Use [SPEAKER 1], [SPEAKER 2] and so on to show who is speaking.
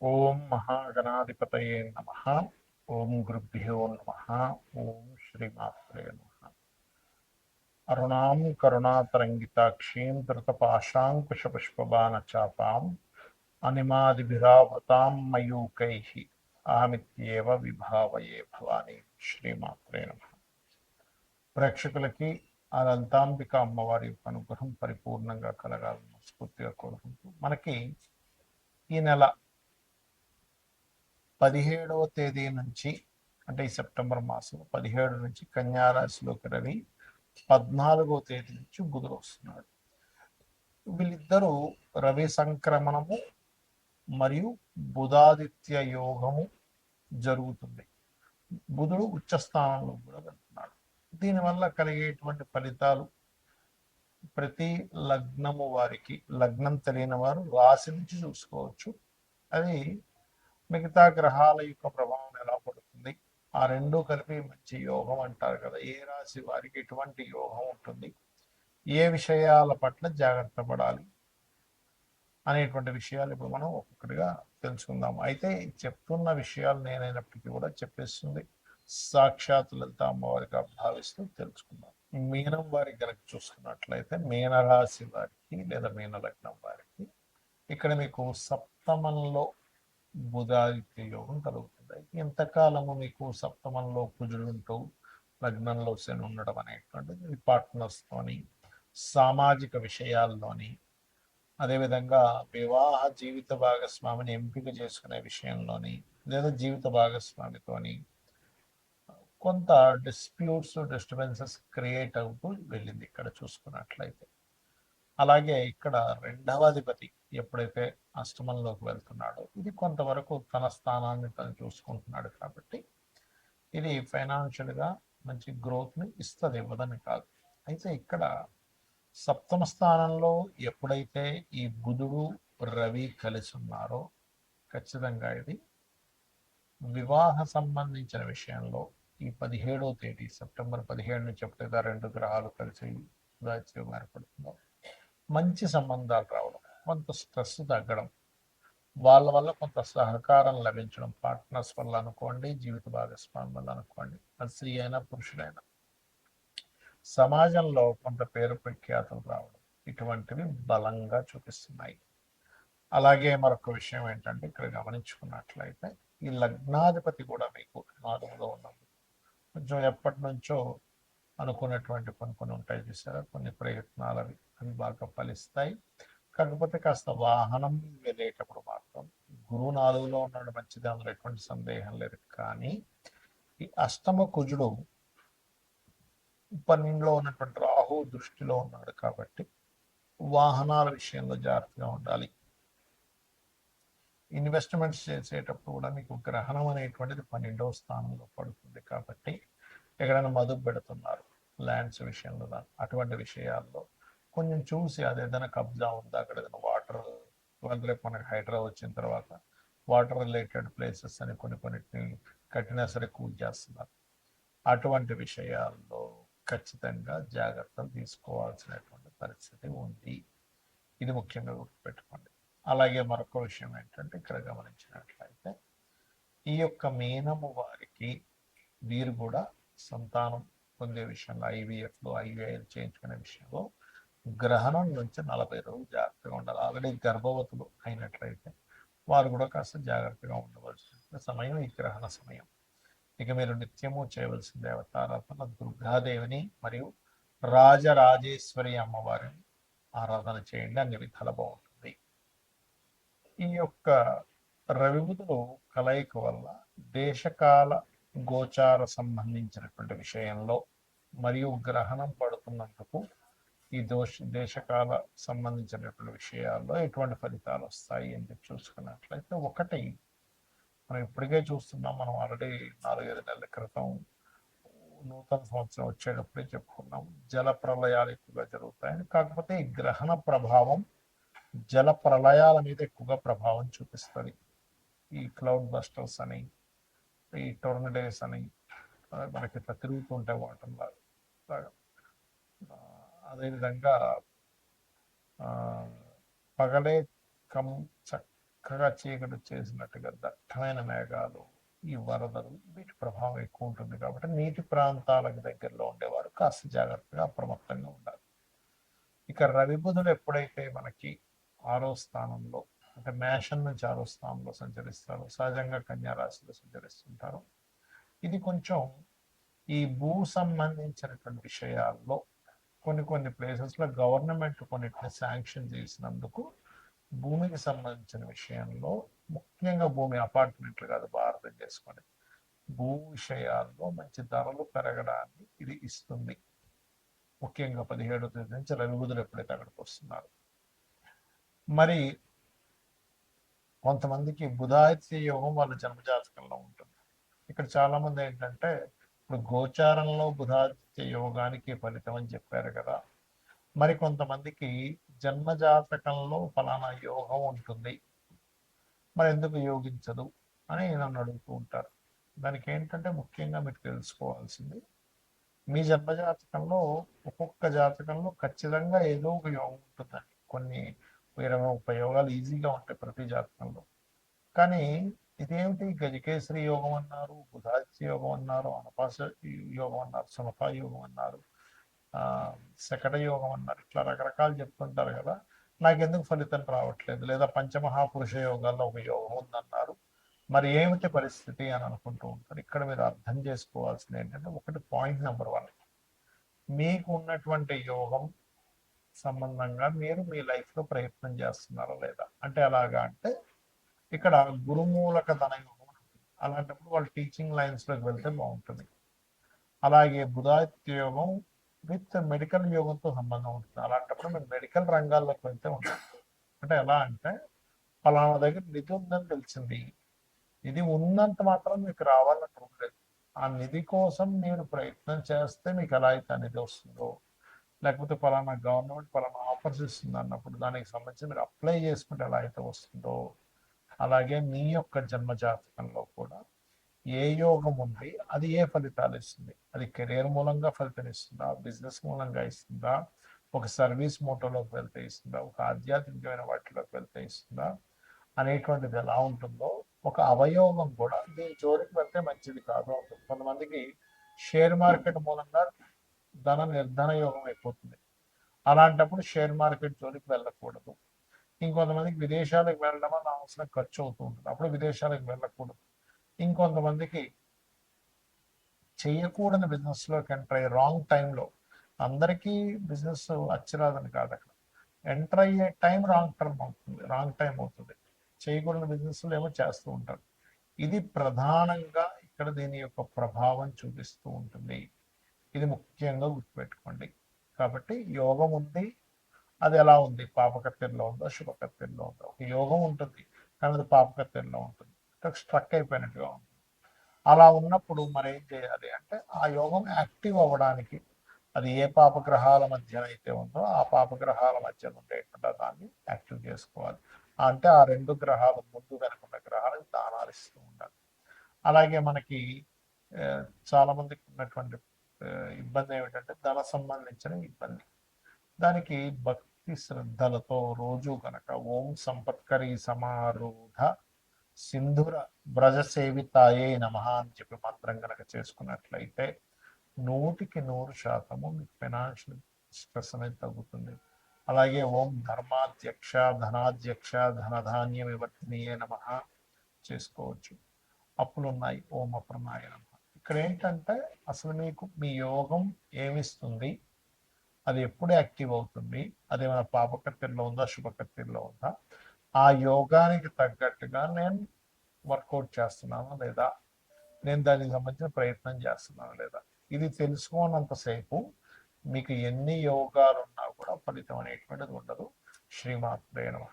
[SPEAKER 1] ఓం మహాగణాధిపతయే నమ. ఓం గురుభ్యో నమ. ఓం శ్రీమాత్రే నమ. అరుణాం కరుణాతరంగితాక్షీం ధృతపాశాంకుశపుష్పబాణచాపాం అనిమాదిభిరావృతాం మయూకై అహమిత్యేవ విభావయే భవాని. శ్రీమాత్రే నమ. ప్రేక్షకులకి ఆ లలితాంబిక అమ్మవారి యొక్క అనుగ్రహం పరిపూర్ణంగా కలగాలని స్ఫూర్తిగా కోరుకుంటూ మనకి ఈ నెల 17వ తేదీ నుంచి, అంటే ఈ సెప్టెంబర్ మాసం 17 నుంచి కన్యారాశిలోకి రవి, 14వ తేదీ నుంచి బుధుడు వస్తున్నాడు. వీళ్ళిద్దరూ రవి సంక్రమణము మరియు బుధాదిత్య యోగము జరుగుతుంది. బుధుడు ఉచ్చ స్థానంలో కూడా వెళ్తున్నాడు. దీనివల్ల కలిగేటువంటి ఫలితాలు ప్రతి లగ్నము వారికి, లగ్నం తెలియని వారు రాశి నుంచి చూసుకోవచ్చు. అది మిగతా గ్రహాల యొక్క ప్రభావం ఎలా పడుతుంది, ఆ రెండు కలిపి మంచి యోగం అంటారు కదా, ఏ రాశి వారికి ఎటువంటి యోగం ఉంటుంది, ఏ విషయాల పట్ల జాగ్రత్త పడాలి అనేటువంటి విషయాలు ఇప్పుడు మనం ఒక్కొక్కటిగా తెలుసుకుందాం. అయితే చెప్తున్న విషయాలు నేనైనప్పటికీ కూడా చెప్పేస్తుంది సాక్షాత్ లలిత అమ్మవారిగా భావిస్తూ తెలుసుకుందాం. మీనం వారికి కనుక చూసుకున్నట్లయితే, మీనరాశి వారికి లేదా మీన లగ్నం వారికి ఇక్కడ మీకు సప్తమంలో బుధాదిత్య యోగం కలుగుతుంది. ఇంతకాలము మీకు సప్తమంలో కుజుడుంటూ లగ్నంలో శని ఉండడం అనేటువంటిది పార్ట్నర్స్తోని, సామాజిక విషయాల్లోని, అదేవిధంగా వివాహ జీవిత భాగస్వామిని ఎంపిక చేసుకునే విషయంలోని, లేదా జీవిత భాగస్వామితోని కొంత డిస్టర్బెన్సెస్ క్రియేట్ అవుతూ వెళ్ళింది ఇక్కడ చూసుకున్నట్లయితే. అలాగే ఇక్కడ రెండవ అధిపతి ఎప్పుడైతే అష్టమంలోకి వెళ్తున్నాడో, ఇది కొంతవరకు తన స్థానాన్ని తను చూసుకుంటున్నాడు కాబట్టి ఇది ఫైనాన్షియల్గా మంచి గ్రోత్ని ఇస్తుంది, ఇవ్వదని కాదు. అయితే ఇక్కడ సప్తమ స్థానంలో ఎప్పుడైతే ఈ బుధుడు రవి కలిసి ఉన్నారో, ఖచ్చితంగా ఇది వివాహ సంబంధించిన విషయంలో ఈ 17వ తేదీ సెప్టెంబర్ 17 నుంచి ఎప్పుడైతే రెండు గ్రహాలు కలిసి ఏర్పడుతుందో మంచి సంబంధాలు రావడం, కొంత స్ట్రెస్ తగ్గడం, వాళ్ళ వల్ల కొంత సహకారం లభించడం, పార్ట్నర్స్ వల్ల అనుకోండి, జీవిత భాగస్వామి వల్ల అనుకోండి, అది స్త్రీ అయినా పురుషుడైనా, సమాజంలో కొంత పేరు ప్రఖ్యాతులు రావడం, ఇటువంటివి బలంగా చూపిస్తున్నాయి. అలాగే మరొక విషయం ఏంటంటే, ఇక్కడ గమనించుకున్నట్లయితే ఈ లగ్నాధిపతి కూడా మీకు 4లో ఉన్నప్పుడు కొంచెం ఎప్పటి నుంచో అనుకున్నటువంటి కొన్ని ఉంటాయి చూసారా, కొన్ని ప్రయత్నాలు అవి బాగా ఫలిస్తాయి. కాకపోతే కాస్త వాహనం వెళ్ళేటప్పుడు మాత్రం గురువు 4లో ఉన్నాడు, మంచిది, అందులో ఎటువంటి సందేహం లేదు. కానీ ఈ అష్టమ కుజుడు 12లో ఉన్నటువంటి రాహు దృష్టిలో ఉన్నాడు కాబట్టి వాహనాల విషయంలో జాగ్రత్తగా ఉండాలి. ఇన్వెస్ట్మెంట్స్ చేసేటప్పుడు కూడా మీకు గ్రహణం అనేటువంటిది 12వ స్థానంలో పడుతుంది కాబట్టి ఎక్కడైనా మదుపు పెడుతున్నారు ల్యాండ్స్ విషయంలో, అటువంటి విషయాల్లో కొంచెం చూసి, అది ఏదైనా కబ్జా ఉందా, అక్కడ ఏదైనా వాటర్, రేపు మనకి హైదరాబాద్ వచ్చిన తర్వాత వాటర్ రిలేటెడ్ ప్లేసెస్ అని కొన్నిటిని కట్టినా సరే కూల్ చేస్తున్నారు. అటువంటి విషయాల్లో ఖచ్చితంగా జాగ్రత్తలు తీసుకోవాల్సినటువంటి పరిస్థితి ఉంది. ఇది ముఖ్యంగా గుర్తుపెట్టుకోండి. అలాగే మరొక విషయం ఏంటంటే, ఇక్కడ గమనించినట్లయితే ఈ యొక్క మీనము వారికి, వీరు కూడా సంతానం పొందే విషయంలో, ఐవీఎఫ్లో ఐవీఐలు చేయించుకునే విషయంలో గ్రహణం నుంచి 40 రోజులు జాగ్రత్తగా ఉండాలి. ఆల్రెడీ గర్భవతులు అయినట్లయితే వారు కూడా కాస్త జాగ్రత్తగా ఉండవలసిన సమయం ఈ గ్రహణ సమయం. ఇక మీరు నిత్యము చేయవలసిన దేవతారాధన దుర్గాదేవిని మరియు రాజరాజేశ్వరి అమ్మవారిని ఆరాధన చేయండి, అన్ని విధాల బాగుంటుంది. ఈ యొక్క రవిబుధులు కలయిక వల్ల దేశకాల గోచార సంబంధించినటువంటి విషయంలో మరియు గ్రహణం పడుతున్నందుకు ఈ దేశకాల సంబంధించినటువంటి విషయాల్లో ఎటువంటి ఫలితాలు వస్తాయి అని చెప్పి చూసుకున్నట్లయితే, ఒకటి మనం ఇప్పటికే చూస్తున్నాం. మనం ఆల్రెడీ 4-5 నెలల క్రితం నూతన సంవత్సరం వచ్చేటప్పుడే చెప్పుకున్నాం, జల ప్రళయాలు ఎక్కువగా జరుగుతాయని. కాకపోతే ఈ గ్రహణ ప్రభావం జల ప్రళయాల మీద ఎక్కువగా ప్రభావం చూపిస్తుంది. ఈ క్లౌడ్ బస్టర్స్ అని, ఈ టోర్నడేస్ అని మనకి ఇట్లా తిరుగుతుంటే వాటర్ లాగా, అదేవిధంగా పగలే చక్కగా చీకటి చేసినట్టుగా దట్టమైన మేఘాలు, ఈ వరదలు, వీటి ప్రభావం ఎక్కువ ఉంటుంది కాబట్టి నీటి ప్రాంతాలకు దగ్గరలో ఉండేవారు కాస్త జాగ్రత్తగా అప్రమత్తంగా ఉండాలి. ఇక రవి బుధులు ఎప్పుడైతే మనకి 6వ స్థానంలో, అంటే మేషం నుంచి 6వ స్థానంలో సంచరిస్తారు, సహజంగా కన్యా రాశిలో సంచరిస్తుంటారు. ఇది కొంచెం ఈ భూ సంబంధించినటువంటి విషయాల్లో కొన్ని ప్లేసెస్లో గవర్నమెంట్ కొన్నిటిని శాంక్షన్ చేసినందుకు భూమికి సంబంధించిన విషయంలో, ముఖ్యంగా భూమి అపార్ట్మెంట్లు కాదు, భారతం చేసుకోండి, భూ విషయాల్లో మంచి ధరలు పెరగడాన్ని ఇది ఇస్తుంది. ముఖ్యంగా 17వ తేదీ నుంచి రవి బుధులు ఎప్పుడైతే అక్కడికి వస్తున్నారు. మరి కొంతమందికి బుధాదిత్య యోగం వాళ్ళ జన్మజాతకంలో ఉంటుంది. ఇక్కడ చాలా మంది ఏంటంటే, ఇప్పుడు గోచారంలో బుధాదిత్య యోగానికి ఫలితం అని చెప్పారు కదా, మరి కొంతమందికి జన్మజాతకంలో ఫలానా యోగం ఉంటుంది, మరి ఎందుకు యోగించదు అని నన్ను అడుగుతూ ఉంటారు. దానికి ఏంటంటే ముఖ్యంగా మీరు తెలుసుకోవాల్సింది, మీ జన్మజాతకంలో ఒక్కొక్క జాతకంలో ఖచ్చితంగా ఏదో ఒక యోగం ఉంటుందండి. కొన్ని 20-30 యోగాలు ఈజీగా ఉంటాయి ప్రతి జాతకంలో. కానీ ఇదేమిటి, గజకేసరి యోగం అన్నారు, బుధాదిత్య యోగం అన్నారు, అనపాస యోగం అన్నారు, సునఫ యోగం అన్నారు, శకట యోగం అన్నారు, ఇట్లా రకరకాలు చెప్తుంటారు కదా, నాకెందుకు ఫలితం రావట్లేదు, లేదా పంచమహాపురుష యోగాల్లో ఒక యోగం ఉందన్నారు, మరి ఏమిటి పరిస్థితి అని అనుకుంటూ ఉంటారు. ఇక్కడ మీరు అర్థం చేసుకోవాల్సింది ఏంటంటే, ఒకటి పాయింట్ నెంబర్ 1, మీకు ఉన్నటువంటి యోగం సంబంధంగా మీరు మీ లైఫ్లో ప్రయత్నం చేస్తున్నారా లేదా. అంటే ఎలాగా అంటే, ఇక్కడ గురుమూలక ధన యోగం ఉంటుంది, అలాంటప్పుడు వాళ్ళు టీచింగ్ లైన్స్లోకి వెళ్తే బాగుంటుంది. అలాగే బుధాదిత్య యోగం విత్ మెడికల్ యోగంతో సంబంధం ఉంటుంది, అలాంటప్పుడు మీరు మెడికల్ రంగాల్లోకి వెళ్తే ఉంటుంది. అంటే ఎలా అంటే, పలానా దగ్గర నిధి ఉందని తెలిసింది, నిధి ఉన్నంత మాత్రం మీకు రావాలని లేదు, ఆ నిధి కోసం మీరు ప్రయత్నం చేస్తే మీకు ఎలా అయితే నిధి వస్తుందో, లేకపోతే పలానా గవర్నమెంట్ పలానా ఆఫర్స్ ఇస్తుంది అన్నప్పుడు దానికి సంబంధించి మీరు అప్లై చేసుకుంటే ఎలా అయితే వస్తుందో, అలాగే మీ యొక్క జన్మజాతకంలో కూడా ఏ యోగం ఉంది, అది ఏ ఫలితాలు ఇస్తుంది. అది కెరీర్ మూలంగా ఫలితం ఇస్తుందా, బిజినెస్ మూలంగా ఇస్తుందా, ఒక సర్వీస్ మోటోలోకి వెళ్తే ఇస్తుందా, ఒక ఆధ్యాత్మికమైన వాటిలోకి వెళ్తే ఇస్తుందా అనేటువంటిది ఎలా ఉంటుందో, ఒక అవయోగం కూడా దీని జోలికి వెళ్తే మంచిది కాదు అవుతుంది. కొంతమందికి షేర్ మార్కెట్ మూలంగా నిర్ధన యోగం అయిపోతుంది, అలాంటప్పుడు షేర్ మార్కెట్ జోలికి వెళ్ళకూడదు. ఇంకొంతమందికి విదేశాలకు వెళ్ళడం అన్న అవసరం ఖర్చు అవుతూ ఉంటుంది, అప్పుడు విదేశాలకు వెళ్ళకూడదు. ఇంకొంతమందికి చేయకూడని బిజినెస్లోకి ఎంటర్ అయ్యే రాంగ్ టైంలో, అందరికీ బిజినెస్ అచ్చిరాదని కాదు, అక్కడ ఎంటర్ అయ్యే టైం రాంగ్ టైం అవుతుంది, చేయకూడని బిజినెస్లు ఏమో చేస్తూ ఉంటారు. ఇది ప్రధానంగా ఇక్కడ దీని యొక్క ప్రభావం చూపిస్తూ ఉంటుంది. ఇది ముఖ్యంగా గుర్తుపెట్టుకోండి. కాబట్టి యోగం ఉంది, అది ఎలా ఉంది, పాపకత్తెరలో ఉందో శుభకత్తెరలో ఉందో. ఒక యోగం ఉంటుంది కానీ అది పాపకత్తెరలో ఉంటుంది, స్ట్రక్ అయిపోయినట్టుగా ఉంటుంది. అలా ఉన్నప్పుడు మరి ఏం చేయాలి అంటే, ఆ యోగం యాక్టివ్ అవ్వడానికి అది ఏ పాపగ్రహాల మధ్య అయితే ఉందో ఆ పాపగ్రహాల మధ్య ఉండేటువంటి దాన్ని యాక్టివ్ చేసుకోవాలి. అంటే ఆ 2 గ్రహాలు ముందు వెనుకున్న గ్రహాలకు దానాలు ఇస్తూ ఉండాలి. అలాగే మనకి చాలా మందికి ఉన్నటువంటి ఇబ్బంది ఏమిటంటే, ధన సంబంధించిన ఇబ్బంది. దానికి భక్తి శ్రద్ధలతో రోజు కనుక ఓం సంపత్కరీ సమారూఢ సింధుర బ్రజ సేవితాయే నమః అని చెప్పి మంత్రం కనుక చేసుకున్నట్లయితే 100% మీకు ఫైనాన్షియల్ స్ట్రెస్ అనేది తగ్గుతుంది. అలాగే ఓం ధర్మాధ్యక్ష ధనాధ్యక్ష ధనధాన్య వివర్తనీయే నమః చేసుకోవచ్చు. అప్పులున్నాయి ఓం అప్రనాయ నమః. ఇక్కడ ఏంటంటే, అసలు మీకు మీ యోగం ఏమిస్తుంది, అది ఎప్పుడు యాక్టివ్ అవుతుంది, అదేమైనా పాపకత్తెరలో ఉందా శుభకత్తెరలో ఉందా, ఆ యోగానికి తగ్గట్టుగా నేను వర్కౌట్ చేస్తున్నాను లేదా, నేను దానికి సంబంధించిన ప్రయత్నం చేస్తున్నాను లేదా, ఇది తెలుసుకోనంతసేపు మీకు ఎన్ని యోగాలు ఉన్నా కూడా ఫలితం అనేటువంటిది ఉండదు. శ్రీమాత్రే నమః.